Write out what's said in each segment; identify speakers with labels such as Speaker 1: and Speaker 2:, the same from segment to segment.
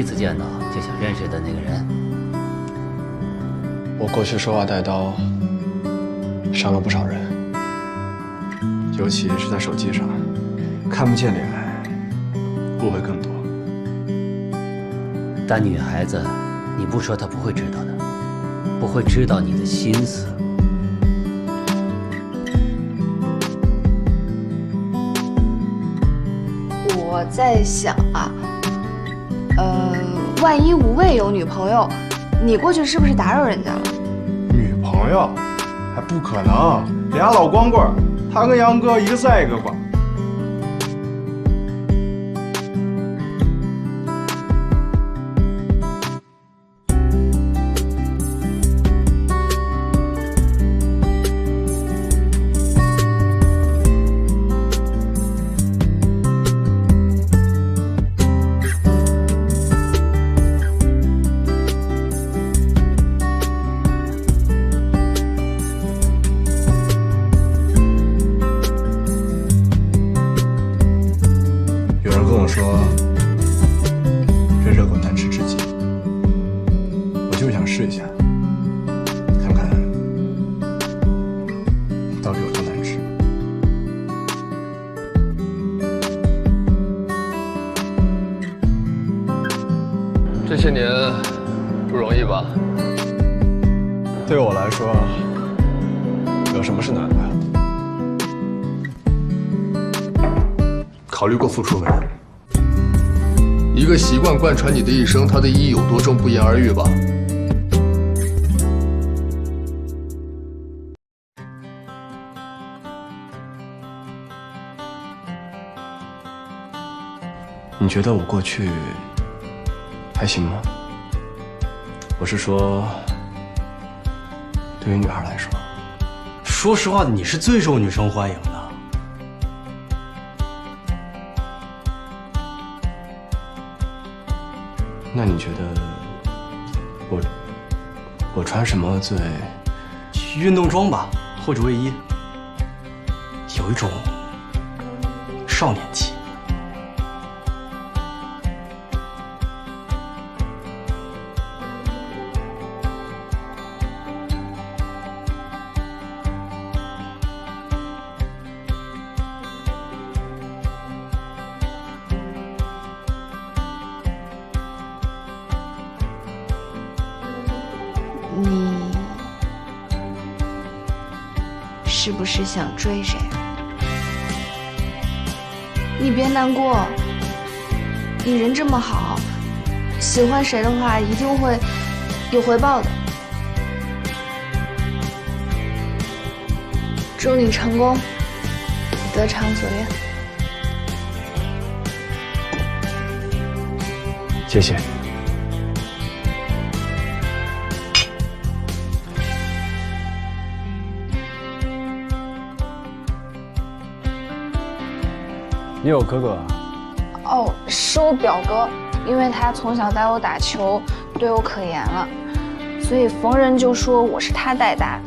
Speaker 1: 次见到就想认识的那个人？
Speaker 2: 我过去说话带刀，伤了不少人，尤其是在手机上，看不见脸，误会更多。
Speaker 1: 但女孩子，你不说她不会知道的，不会知道你的心思。
Speaker 3: 我在想啊，万一吴畏有女朋友，你过去是不是打扰人家了？
Speaker 4: 女朋友？还不可能，俩老光棍，他跟杨哥一个赛一个光。说这热狗难吃至极，我就是想试一下，看看到底有多难吃。
Speaker 5: 这些年不容易吧？
Speaker 2: 对我来说，有什么是难的？
Speaker 5: 考虑过付出没？一个习惯贯穿你的一生，它的意义有多重，不言而喻吧。
Speaker 2: 你觉得我过去还行吗？我是说，对于女孩来说。
Speaker 6: 说实话，你是最受女生欢迎的。
Speaker 2: 那你觉得我穿什么最？
Speaker 6: 运动装吧，或者卫衣，有一种少年气。
Speaker 3: 你是不是想追谁？你别难过，你人这么好，喜欢谁的话一定会有回报的。祝你成功，得偿所愿。
Speaker 2: 谢谢。你有哥哥啊？
Speaker 3: 哦，是我表哥，因为他从小带我打球，对我可严了，所以逢人就说我是他带大的。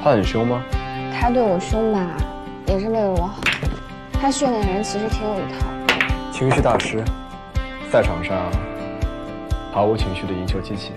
Speaker 2: 他很凶吗？
Speaker 3: 他对我凶吧，也是为了我好。他训练人其实挺有一套。
Speaker 2: 情绪大师，赛场上毫无情绪的赢球机器。